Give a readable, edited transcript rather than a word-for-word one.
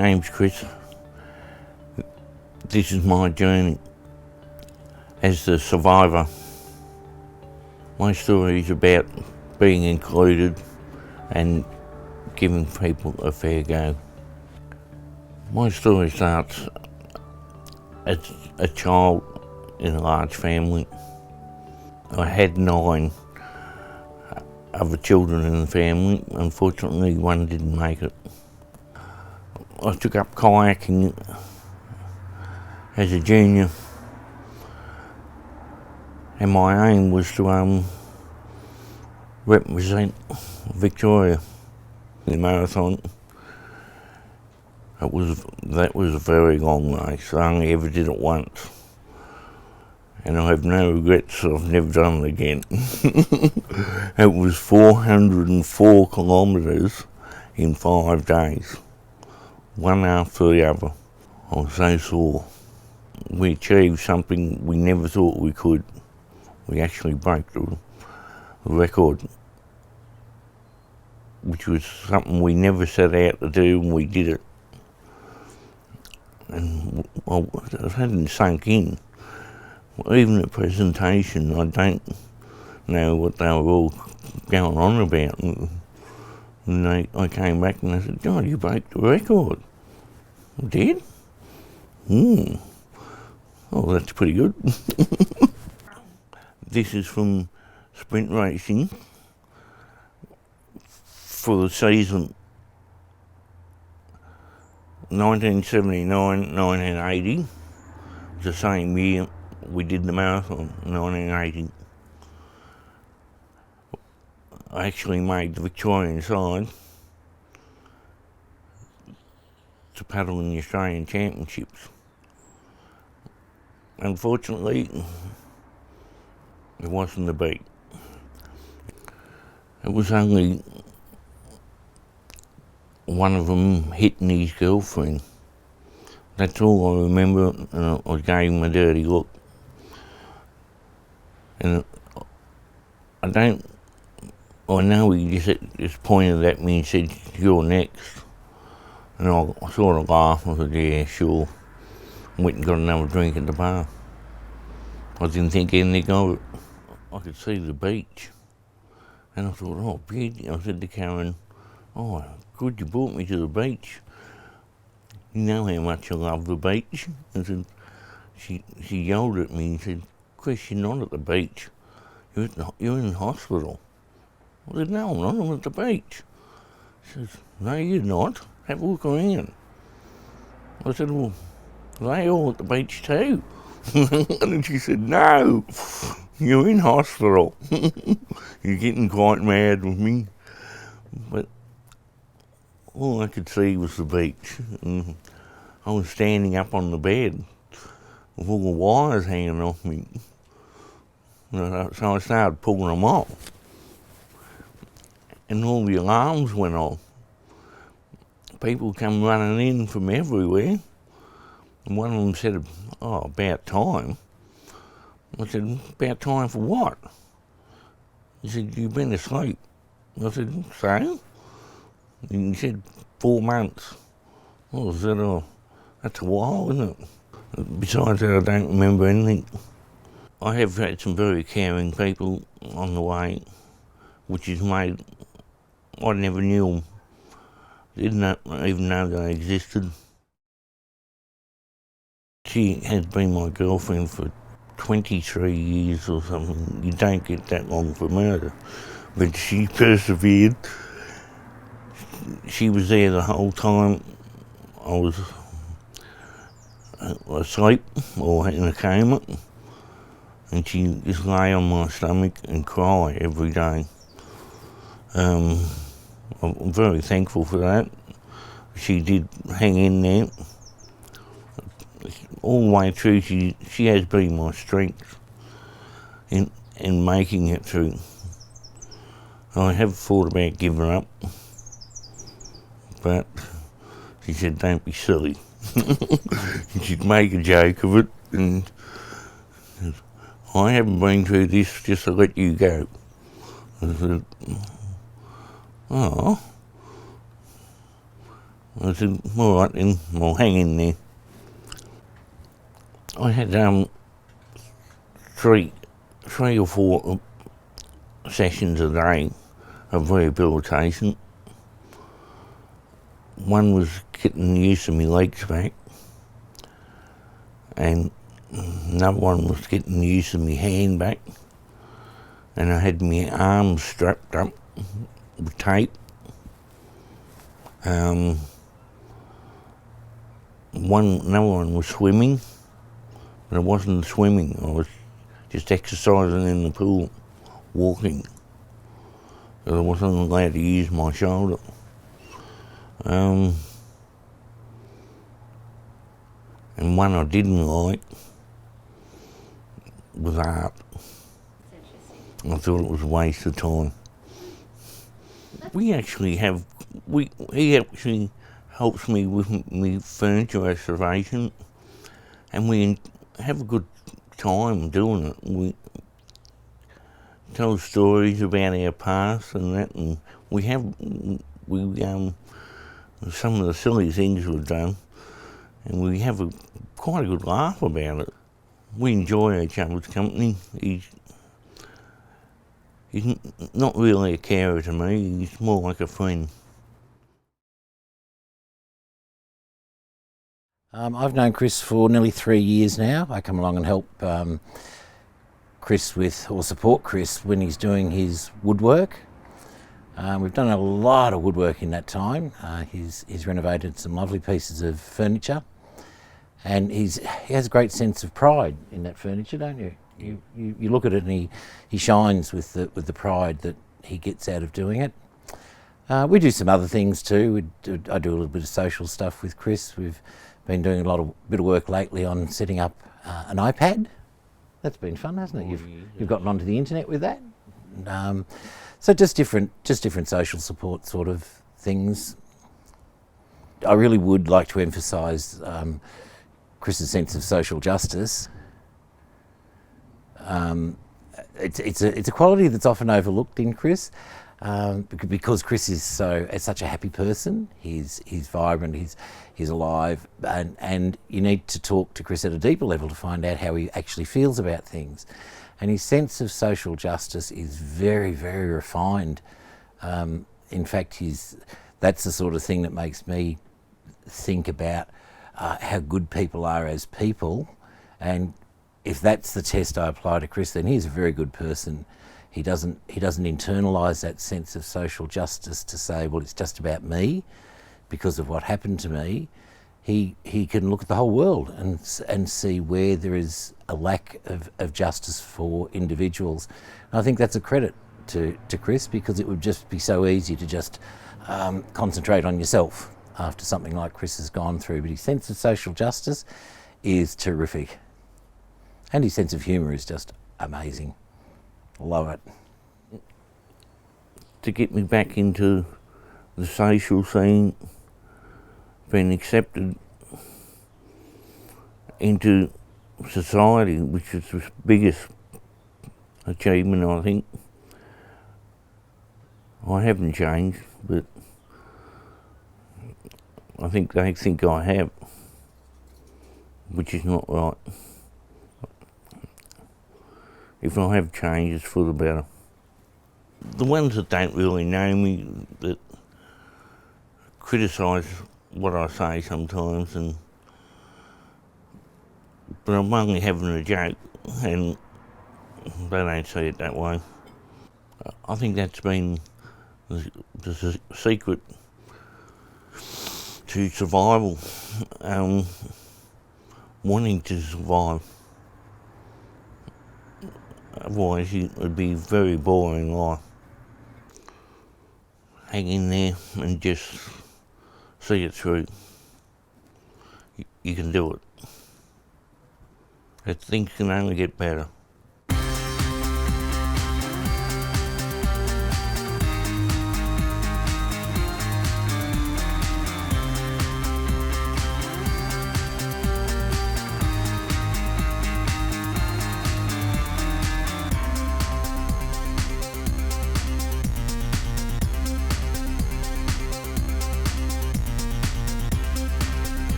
name's Chris. This is my journey as the survivor. My story is about being included and giving people a fair go. My story starts as a child in a large family. I had 9 other children in the family. Unfortunately, one didn't make it. I took up kayaking as a junior, and my aim was to represent Victoria in the marathon. That was a very long race. I only ever did it once, and I have no regrets. I've never done it again. It was 404 kilometres in 5 days, one after the other. I was so sore. We achieved something we never thought we could. We actually broke the record, which was something we never set out to do, and we did it. And it hadn't sunk in. Even the presentation, I don't know what they were all going on about. And I came back and I said, "God, you broke the record." I did? Oh, that's pretty good. This is from sprint racing for the season 1979-1980. It's the same year we did the marathon, 1980. I actually made the Victorian side to paddle in the Australian Championships. Unfortunately, it wasn't a beat. It was only one of them hitting his girlfriend. That's all I remember, and I gave him a dirty look. And I know he just pointed at me and said, "You're next." And I sort of laughed and I said, "Yeah, sure." And went and got another drink at the bar. I didn't think anything of it. I could see the beach. And I thought, "Oh, beauty." I said to Karen, "Oh, good you brought me to the beach. You know how much I love the beach." I said, she yelled at me and said, "Chris, you're not at the beach. You're in the hospital." I said, "No, I'm not. I'm at the beach." She says, "No, you're not. Have a look around." I said, "Well, they all at the beach too." And she said, "No, you're in hospital." You're getting quite mad with me. But all I could see was the beach. And I was standing up on the bed with all the wires hanging off me. So I started pulling them off. And all the alarms went off. People come running in from everywhere. And one of them said, "Oh, about time." I said, "About time for what?" He said, "You've been asleep." I said, "So?" And he said, 4 months. Oh, I said, "Oh, that's a while, isn't it?" Besides that, I don't remember anything. I have had some very caring people on the way, which has made, I never knew them. Didn't even know they existed. She has been my girlfriend for 23 years or something. You don't get that long for murder. But she persevered. She was there the whole time I was asleep or in a coma. And she just lay on my stomach and cry every day. I'm very thankful for that. She did hang in there. All the way through, she has been my strength in making it through. I have thought about giving up, but she said, "Don't be silly." She'd make a joke of it, and "I haven't been through this just to let you go." I said, "Oh, I said, all right then, I'll hang in there. I had three or four sessions a day of rehabilitation. One was getting the use of my legs back, and another one was getting the use of my hand back, and I had my arms strapped up with tape. Another one was swimming, but it wasn't swimming, I was just exercising in the pool, walking, so I wasn't allowed to use my shoulder. And one I didn't like was art. I thought it was a waste of time. He actually helps me with my furniture restoration, and we have a good time doing it. We tell stories about our past and that, and some of the silly things we've done, and we have quite a good laugh about it. We enjoy each other's company. He's not really a carer to me, he's more like a friend. I've known Chris for nearly 3 years now. I come along and help support Chris when he's doing his woodwork. We've done a lot of woodwork in that time. He's renovated some lovely pieces of furniture, and he has a great sense of pride in that furniture, don't you? You look at it and he shines with the pride that he gets out of doing it. We do some other things too. I do a little bit of social stuff with Chris. We've been doing a bit of work lately on setting up an iPad. That's been fun, hasn't it? You've gotten onto the internet with that. So just different social support sort of things. I really would like to emphasise Chris's sense of social justice. It's a quality that's often overlooked in Chris, because Chris is such a happy person. He's vibrant, he's alive, and you need to talk to Chris at a deeper level to find out how he actually feels about things. And his sense of social justice is very, very refined. In fact, that's the sort of thing that makes me think about how good people are as people. And if that's the test I apply to Chris, then he's a very good person. He doesn't internalise that sense of social justice to say, well, it's just about me because of what happened to me. He can look at the whole world and see where there is a lack of justice for individuals. And I think that's a credit to Chris, because it would just be so easy to just concentrate on yourself after something like Chris has gone through. But his sense of social justice is terrific. And his sense of humour is just amazing. Love it. To get me back into the social scene, being accepted into society, which is the biggest achievement, I think. I haven't changed, but I think they think I have, which is not right. If I have changed, it's for the better. The ones that don't really know me, that criticise what I say sometimes, but I'm only having a joke, and they don't see it that way. I think that's been the secret to survival, wanting to survive. Otherwise, it would be a very boring life. Hang in there and just see it through. You can do it. Things can only get better.